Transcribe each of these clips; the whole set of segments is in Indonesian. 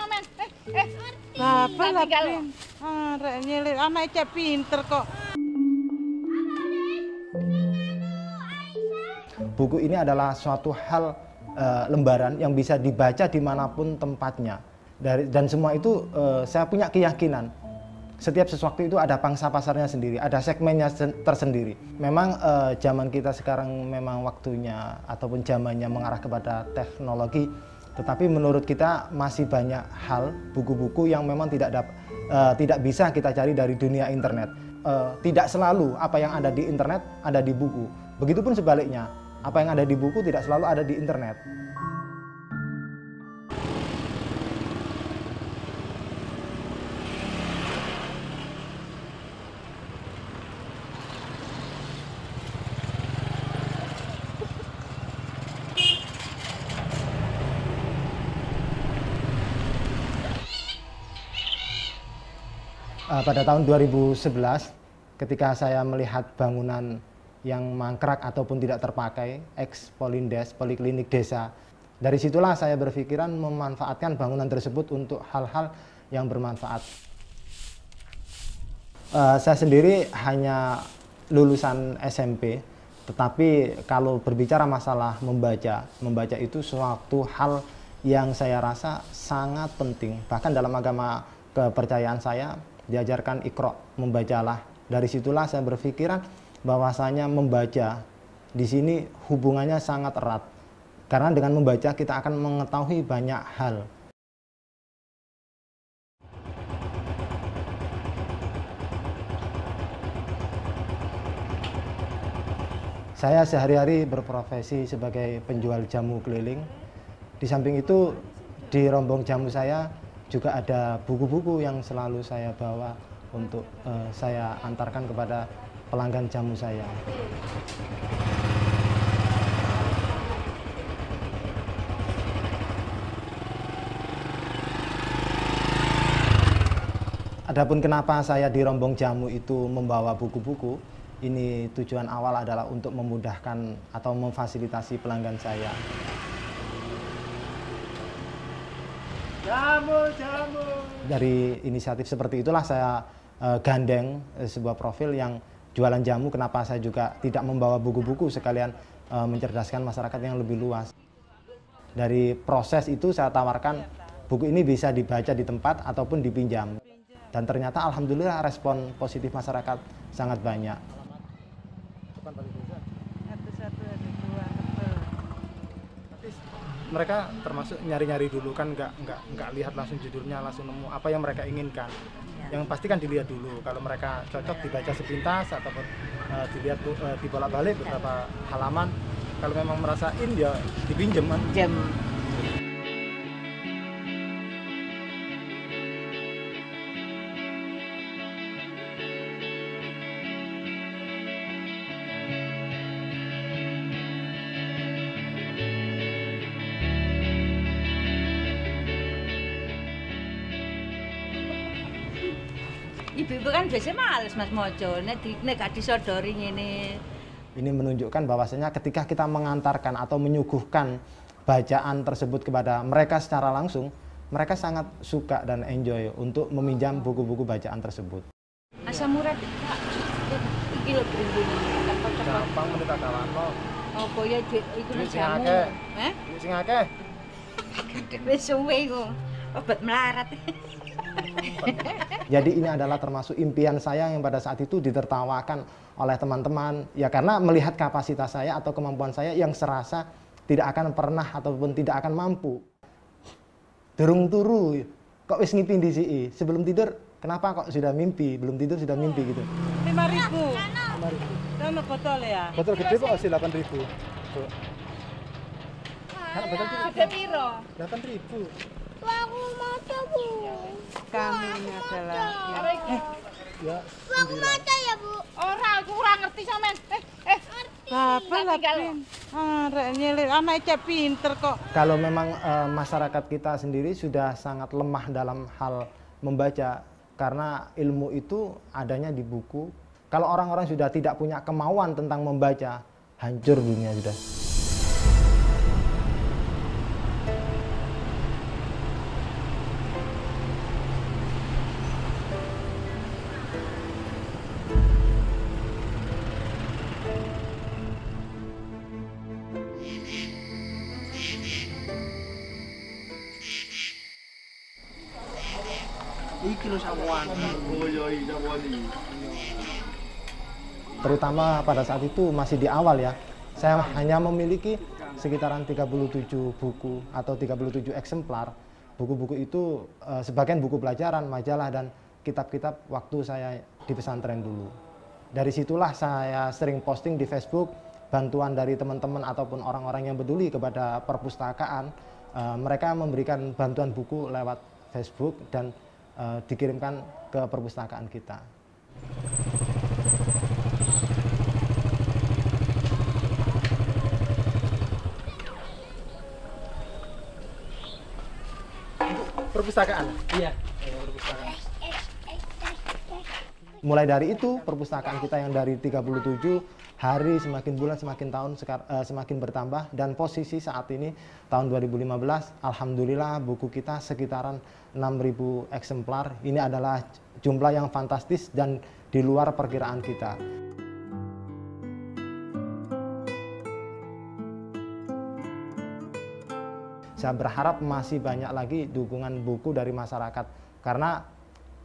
sampean. Bapak lah pin. Arek nyilik anak cek pinter kok. Buku ini adalah suatu hal lembaran yang bisa dibaca dimanapun tempatnya. Dan semua itu saya punya keyakinan. Setiap sesuatu itu ada pangsa pasarnya sendiri, ada segmennya tersendiri. Memang zaman kita sekarang memang waktunya ataupun zamannya mengarah kepada teknologi, tetapi menurut kita masih banyak hal buku-buku yang memang tidak bisa kita cari dari dunia internet. Tidak selalu apa yang ada di internet ada di buku. Begitupun sebaliknya, apa yang ada di buku tidak selalu ada di internet. Pada tahun 2011, ketika saya melihat bangunan yang mangkrak ataupun tidak terpakai, ex-Polindes, Poliklinik Desa, dari situlah saya berpikiran memanfaatkan bangunan tersebut untuk hal-hal yang bermanfaat. Saya sendiri hanya lulusan SMP, tetapi kalau berbicara masalah membaca itu suatu hal yang saya rasa sangat penting. Bahkan dalam agama kepercayaan saya, diajarkan Iqra, membacalah. Dari situlah saya berpikiran bahwasanya membaca di sini hubungannya sangat erat. Karena dengan membaca kita akan mengetahui banyak hal. Saya sehari-hari berprofesi sebagai penjual jamu keliling. Di samping itu, di rombong jamu saya juga ada buku-buku yang selalu saya bawa untuk saya antarkan kepada pelanggan jamu saya. Adapun kenapa saya di rombong jamu itu membawa buku-buku, ini tujuan awal adalah untuk memudahkan atau memfasilitasi pelanggan saya. Jamu. Dari inisiatif seperti itulah saya gandeng sebuah profil yang jualan jamu. Kenapa saya juga tidak membawa buku-buku, sekalian mencerdaskan masyarakat yang lebih luas. Dari proses itu saya tawarkan buku ini bisa dibaca di tempat ataupun dipinjam. Dan ternyata alhamdulillah respon positif masyarakat sangat banyak. Mereka termasuk nyari-nyari dulu kan, nggak lihat langsung judulnya, langsung nemu apa yang mereka inginkan. Yang pasti kan dilihat dulu, kalau mereka cocok dibaca sepintas ataupun dilihat dibolak-balik beberapa halaman. Kalau memang merasa ya dipinjam kan. Ibu-ibu kan biasanya males Mas mojo, nek gak disodori ngene. Ini menunjukkan bahwasanya ketika kita mengantarkan atau menyuguhkan bacaan tersebut kepada mereka secara langsung, mereka sangat suka dan enjoy untuk meminjam buku-buku bacaan tersebut. Asam urat Kak. Iki lho bumbu-bumbu cepet-cepet. Gampang menit kalano. Apa ya iku Duit sing jamu. akeh. Heh? Duit sing akeh. Wis suwe iku. Obat melarat. Jadi ini adalah termasuk impian saya yang pada saat itu ditertawakan oleh teman-teman. Ya karena melihat kapasitas saya atau kemampuan saya yang serasa tidak akan pernah ataupun tidak akan mampu. Durung turu, kok wis ngipi ndisiki. Sebelum tidur, kenapa kok sudah mimpi? Belum tidur sudah mimpi gitu. 5.000. 5.000. Sama botol ya? Botol gede kok masih 8.000. Tuh. Botol Ada piro? 8.000. Aku mata bu. Kami ini adalah Ya. Aku mata ya bu. Ora, aku ora ngerti sampean. Bapak lah pin. Arek nyilik anak cek pinter kok. Kalau memang masyarakat kita sendiri sudah sangat lemah dalam hal membaca, karena ilmu itu adanya di buku. Kalau orang-orang sudah tidak punya kemauan tentang membaca, hancur dunia sudah. Iki lho samuan. Oh iya iki samuan iki. Terutama pada saat itu masih di awal ya, saya hanya memiliki sekitaran 37 buku atau 37 eksemplar. Buku-buku itu sebagian buku pelajaran, majalah, dan kitab-kitab waktu saya di pesantren dulu. Dari situlah saya sering posting di Facebook, bantuan dari teman-teman ataupun orang-orang yang peduli kepada perpustakaan. Mereka memberikan bantuan buku lewat Facebook dan dikirimkan ke perpustakaan kita. Perpustakaan. Iya. Mulai dari itu, perpustakaan kita yang dari 37 hari semakin bulan semakin tahun semakin bertambah, dan posisi saat ini tahun 2015 alhamdulillah buku kita sekitaran 6.000 eksemplar. Ini adalah jumlah yang fantastis dan di luar perkiraan kita. Saya berharap masih banyak lagi dukungan buku dari masyarakat, karena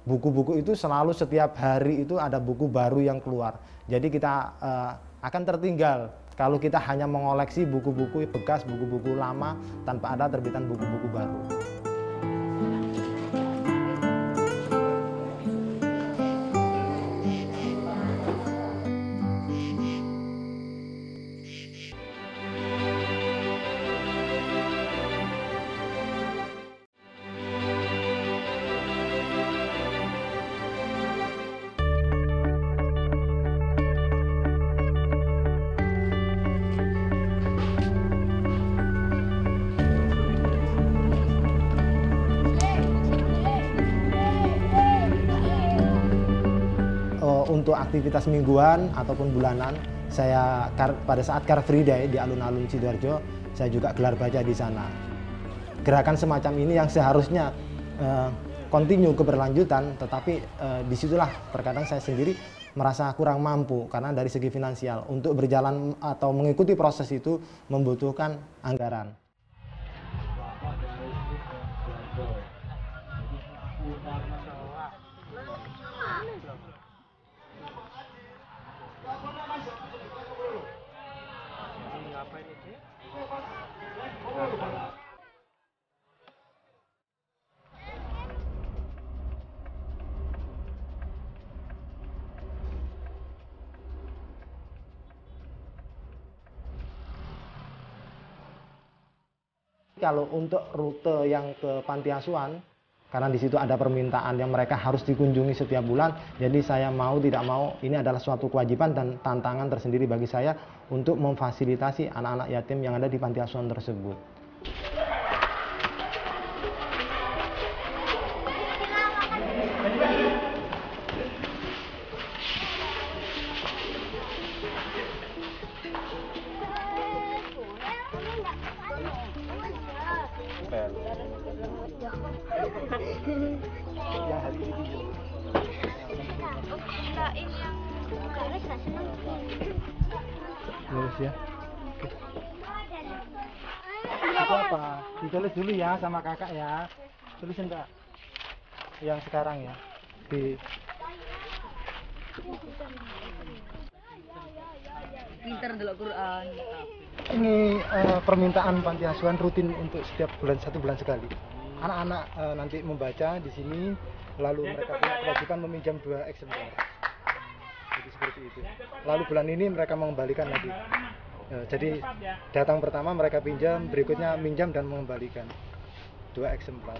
buku-buku itu selalu setiap hari itu ada buku baru yang keluar. Jadi kita akan tertinggal kalau kita hanya mengoleksi buku-buku bekas, buku-buku lama tanpa ada terbitan buku-buku baru. Untuk aktivitas mingguan ataupun bulanan, saya pada saat Car Free Day di alun-alun Sidoarjo, saya juga gelar baca di sana. Gerakan semacam ini yang seharusnya continue keberlanjutan, tetapi disitulah terkadang saya sendiri merasa kurang mampu karena dari segi finansial untuk berjalan atau mengikuti proses itu membutuhkan anggaran. Kalau untuk rute yang ke panti asuhan, karena di situ ada permintaan yang mereka harus dikunjungi setiap bulan, jadi saya mau tidak mau ini adalah suatu kewajiban dan tantangan tersendiri bagi saya untuk memfasilitasi anak-anak yatim yang ada di panti asuhan tersebut. Lulus ya. Itu apa? Ditulis dulu ya sama kakak ya. Tulisin kak. Yang sekarang ya. Di Pinter ndelok Quran. ini permintaan panti asuhan rutin untuk setiap bulan, 1 bulan sekali. Anak-anak nanti membaca di sini, lalu mereka punya kewajiban meminjam 2 eksemplar. Jadi seperti itu. Lalu bulan ini mereka mengembalikan lagi. Jadi datang pertama mereka pinjam, berikutnya minjam dan mengembalikan 2 eksemplar.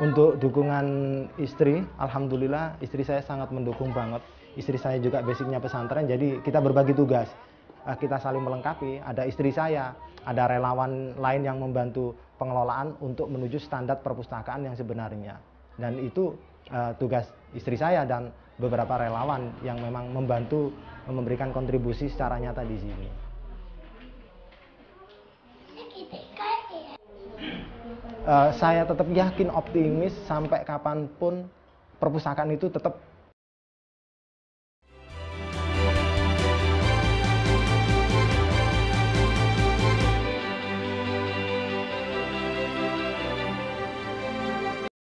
Untuk dukungan istri, alhamdulillah istri saya sangat mendukung banget. Istri saya juga basicnya pesantren, jadi kita berbagi tugas. Kita saling melengkapi, ada istri saya, ada relawan lain yang membantu pengelolaan untuk menuju standar perpustakaan yang sebenarnya. Dan itu tugas istri saya, dan beberapa relawan yang memang membantu memberikan kontribusi secara nyata di sini. Saya tetap yakin optimis sampai kapanpun perpustakaan itu tetap